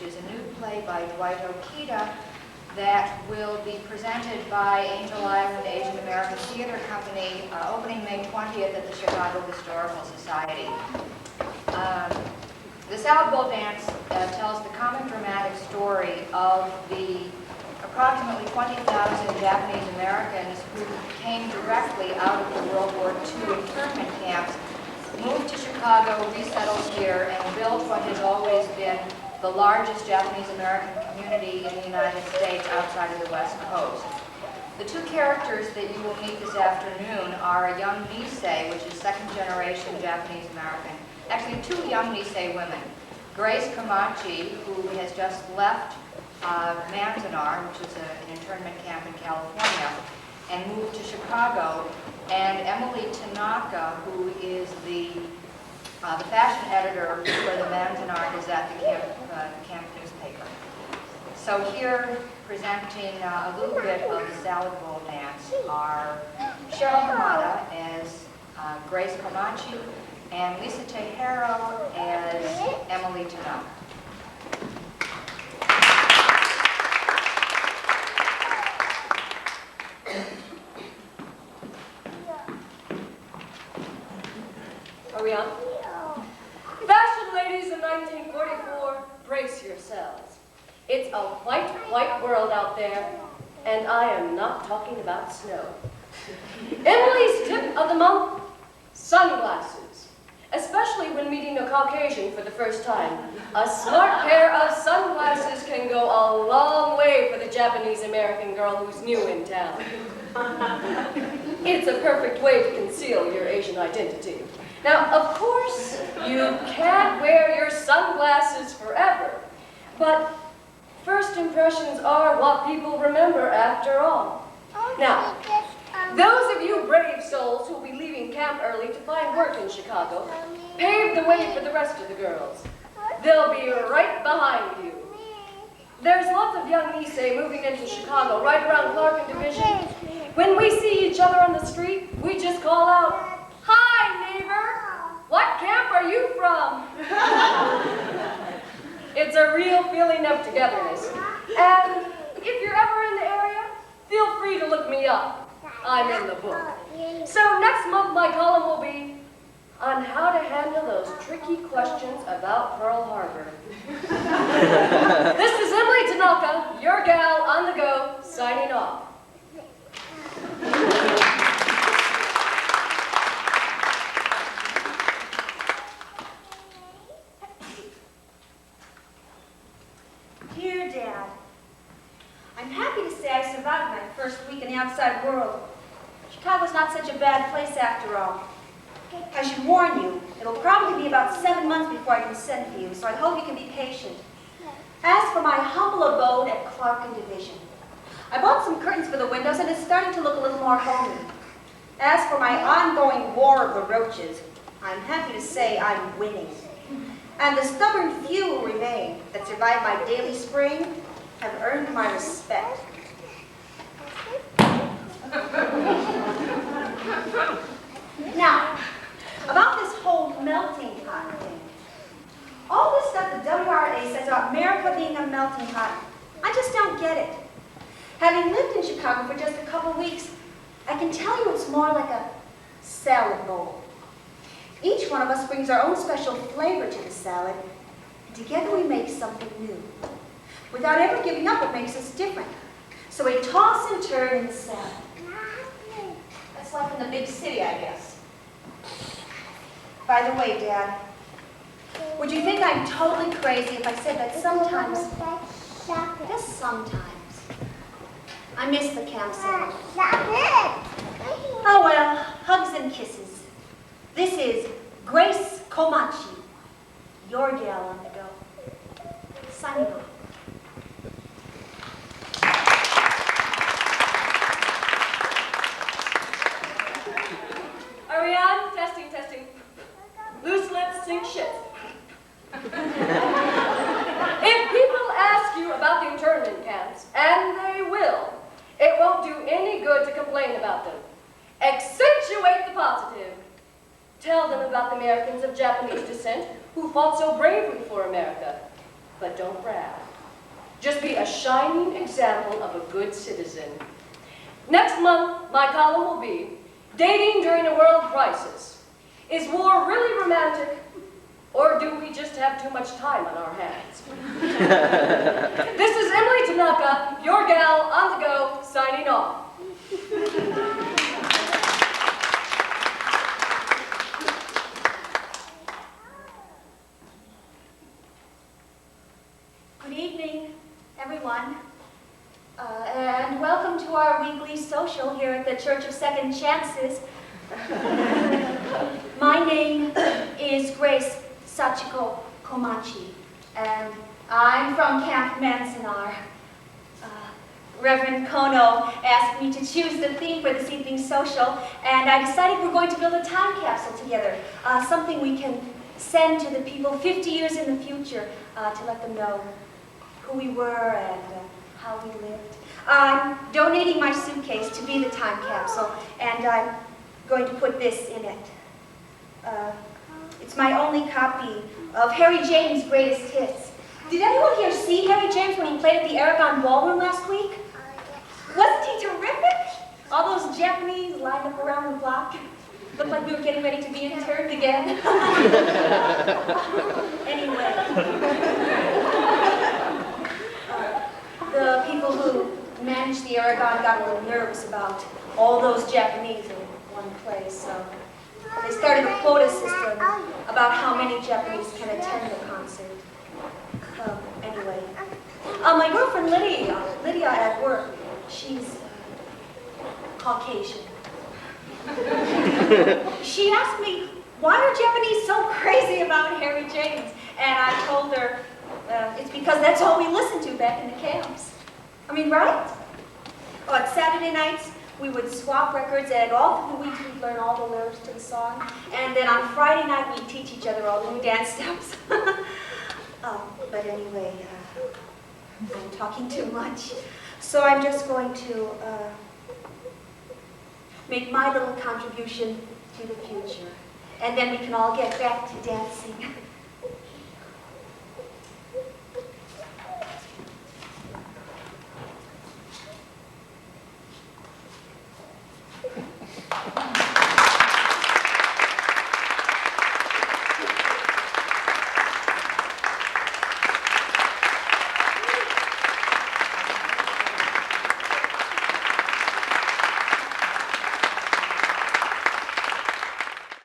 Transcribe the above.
which is a new play by Dwight Okita that will be presented by Angel Island Asian American Theater Company opening May 20th at the Chicago Historical Society. The Salad Bowl Dance tells the common dramatic story of the approximately 20,000 Japanese Americans who came directly out of the World War II internment camps, moved to Chicago, resettled here, and built what has always been the largest Japanese American community in the United States outside of the West Coast. The two characters that you will meet this afternoon are a young Nisei, which is second-generation Japanese American, actually two young Nisei women, Grace Komachi, who has just left Manzanar, which is an internment camp in California, and moved to Chicago, and Emily Tanaka, who is the fashion editor for the Manzanar Gazette, the camp newspaper. So here, presenting a little bit of the Salad Bowl Dance are Cheryl Hamada as Grace Komachi, and Lisa Tejero as Emily Tanaka. Are we on? Fashion ladies of 1944, brace yourselves. It's a white, white world out there, and I am not talking about snow. Emily's tip of the month, sunglasses. Especially when meeting a Caucasian for the first time. A smart pair of sunglasses can go a long way for the Japanese American girl who's new in town. It's a perfect way to conceal your Asian identity. Now, of course, you can't wear your sunglasses forever, but first impressions are what people remember after all. Now, those of you brave souls who will be leaving camp early to find work in Chicago, pave the way for the rest of the girls. They'll be right behind you. There's lots of young Nisei moving into Chicago right around Clark and Division. When we see each other on the street, we just call out, "Hi, neighbor! What camp are you from?" It's a real feeling of togetherness. And if you're ever in the area, feel free to look me up. I'm in the book. So next month my column will be on how to handle those tricky questions about Pearl Harbor. This is Emily Tanaka, your gal on the go, signing off. Dear Dad, I'm happy to say I survived my first week in the outside world. Chicago's not such a bad place after all. I should warn you, it'll probably be about 7 months before I can send for you, so I hope you can be patient. As for my humble abode at Clark and Division, I bought some curtains for the windows and it's starting to look a little more homey. As for my ongoing war of the roaches, I'm happy to say I'm winning. And the stubborn few who remain that survive my daily spring have earned my respect. Now, about this whole melting pot thing. All this stuff the WRA says about America being a melting pot, I just don't get it. Having lived in Chicago for just a couple weeks, I can tell you it's more like a salad bowl. Each one of us brings our own special flavor to the salad, and together we make something new, without ever giving up what makes us different. So we toss and turn in the salad. That's like in the big city, I guess. By the way, Dad, would you think I'm totally crazy if I said that sometimes, just sometimes, I miss the campsite? Oh well, hugs and kisses. This is Grace Komachi, your gal on the go. Signing off. Are we on? Testing, testing. Loose lips sink shit. If people ask you about the internment camps, and they will, it won't do any good to complain about them. Accentuate the positive. Tell them about the Americans of Japanese descent who fought so bravely for America. but don't brag. Just be a shining example of a good citizen. Next month, my column will be Dating During a World Crisis. Is war really romantic, or do we just have too much time on our hands? This is Emily Tanaka, your gal on the go, signing off. Good evening, everyone. And welcome to our weekly social here at the Church of Second Chances. My name is Grace Sachiko Komachi, and I'm from Camp Manzanar. Reverend Kono asked me to choose the theme for this evening's social, and I decided we're going to build a time capsule together, something we can send to the people 50 years in the future to let them know who we were and how we lived. I'm donating my suitcase to be the time capsule, and I'm going to put this in it. It's my only copy of Harry James' greatest hits. Did anyone here see Harry James when he played at the Aragon Ballroom last week? Wasn't he terrific? All those Japanese lined up around the block. Looked like we were getting ready to be interned again. Anyway. The people who managed the Aragon got a little nervous about all those Japanese in one place, so they started a quota system about how many Japanese can attend the concert. Anyway, my girlfriend Lydia at work, she's Caucasian. She asked me, why are Japanese so crazy about Harry James? And I told her, it's because that's all we listened to back in the camps. I mean, right? Oh, on Saturday nights, we would swap records, and all through the weeks we'd learn all the lyrics to the song. And then on Friday night, we'd teach each other all the new dance steps. But anyway, I'm talking too much. So I'm just going to make my little contribution to the future. And then we can all get back to dancing.